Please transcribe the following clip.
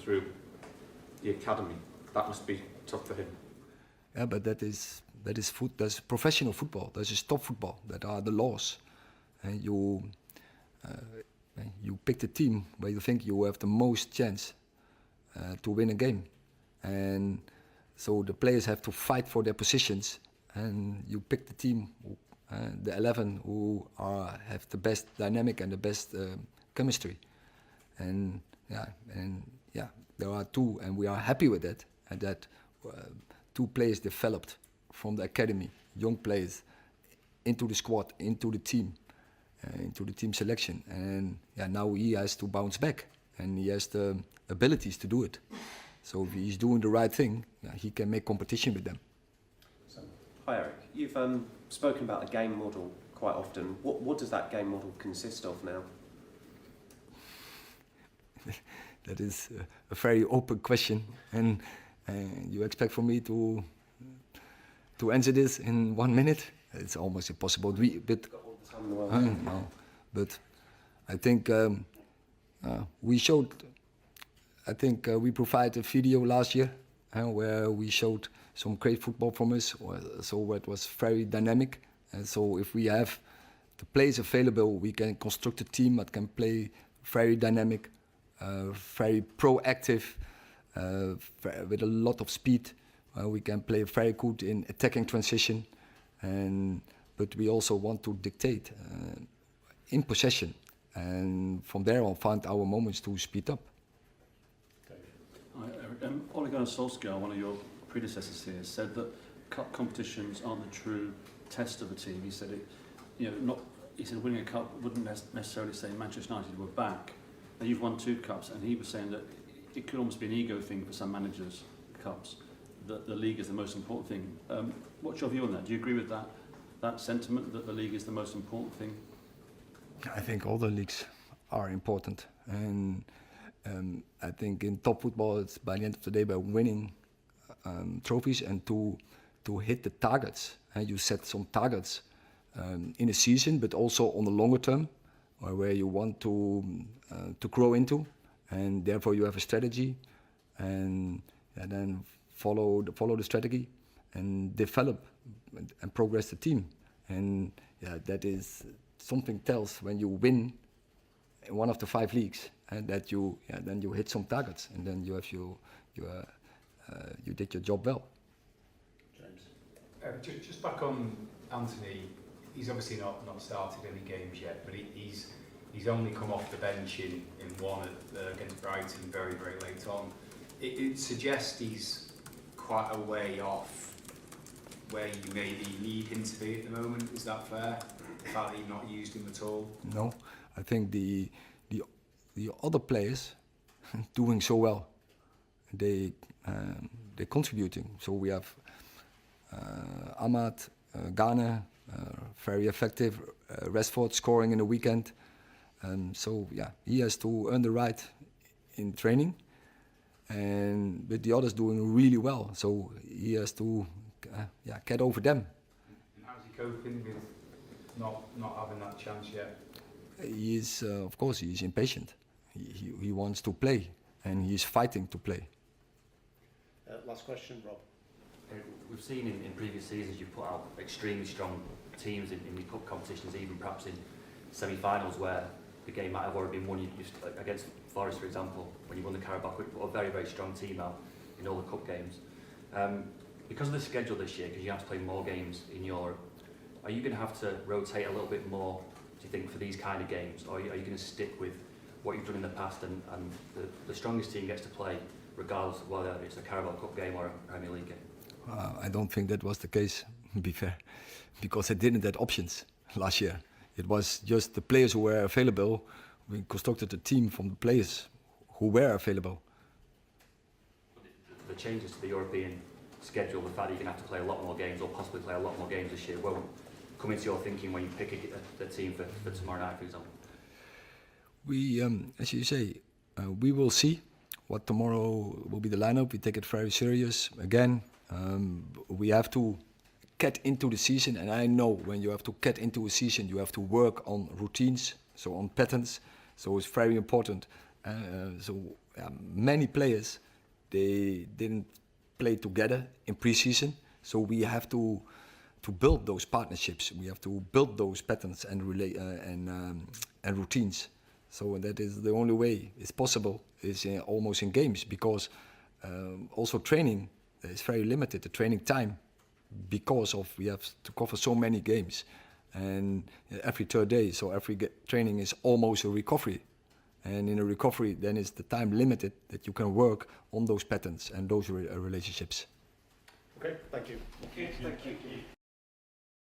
through the academy. That must be tough for him. Yeah, but that is that's professional football. That is top football. That are the laws, and you pick the team where you think you have the most chance to win a game, and so the players have to fight for their positions, and you pick the team, the 11 who have the best dynamic and the best chemistry, and there are two, and we are happy with that, and that two players developed from the academy, young players, into the squad, into the team selection, and now he has to bounce back, and he has the abilities to do it. So if he's doing the right thing, he can make competition with them. So, hi Erik, you've spoken about the game model quite often. What does that game model consist of now? That is a very open question, and you expect for me to answer this in 1 minute? It's almost impossible. But I think we showed. I think we provided a video last year where we showed some great football from us. So it was very dynamic. And so if we have the players available, we can construct a team that can play very dynamic, very proactive, with a lot of speed. We can play very good in attacking transition, but we also want to dictate in possession, and from there on find our moments to speed up. Hi, Erik. Ole Gunnar Solskjaer, one of your predecessors here, said that cup competitions aren't the true test of a team. He said he said winning a cup wouldn't necessarily say Manchester United were back. Now you've won 2 cups, and he was saying that it could almost be an ego thing for some managers, cups, that the league is the most important thing. What's your view on that? Do you agree with that sentiment, that the league is the most important thing? I think all the leagues are important, and I think in top football, it's by the end of the day by winning trophies and to hit the targets. And you set some targets in a season, but also on the longer term, where you want to grow into, and therefore you have a strategy, and then follow the strategy and develop and progress the team. And that is something tells when you win in one of the 5 leagues, and that then you hit some targets, and then you have you did your job well. James, just back on Anthony. He's obviously not started any games yet, but he's only come off the bench in one against Brighton very late on. It suggests he's quite a way off where you maybe need him to be at the moment. Is that fair? The fact that you've not used him at all? No, I think the other players doing so well. They're contributing. So we have Ahmad, Ghana, very effective. Rashford scoring in the weekend. So he has to earn the right in training, but the others doing really well. So he has to get over them. And how's he coping with not having that chance yet? He is, of course, he is impatient. He wants to play, and he is fighting to play. Last question, Rob. We've seen in previous seasons you've put out extremely strong teams in the cup competitions, even perhaps in semi-finals where the game might have already been won. Against Forest, for example, when you won the Carabao Cup, you put a very strong team out in all the cup games. Because of the schedule this year, because you have to play more games in Europe, are you going to have to rotate a little bit more, do you think, for these kind of games, or are you going to stick with what you've done in the past and the strongest team gets to play regardless of whether it's a Carabao Cup game or a Premier League game? I don't think that was the case, to be fair, because I didn't have options last year. It was just the players who were available. We constructed a team from the players who were available. The changes to the European schedule, the fact that you're going to have to play a lot more games or possibly play a lot more games this year, won't come into your thinking when you pick the team for tomorrow night, for example? We, as you say, we will see what tomorrow will be the lineup. We take it very serious. Again, we have to get into the season, and I know when you have to get into a season, you have to work on routines, so on patterns. So it's very important. So many players, they didn't play together in pre-season, so we have to build those partnerships. We have to build those patterns and routines. So that is the only way it's possible, is almost in games, because also training is very limited, the training time, because of we have to cover so many games, and every third day, so every training is almost a recovery. And in a recovery, then is the time limited that you can work on those patterns and those relationships. Okay, thank you. Okay, thank you.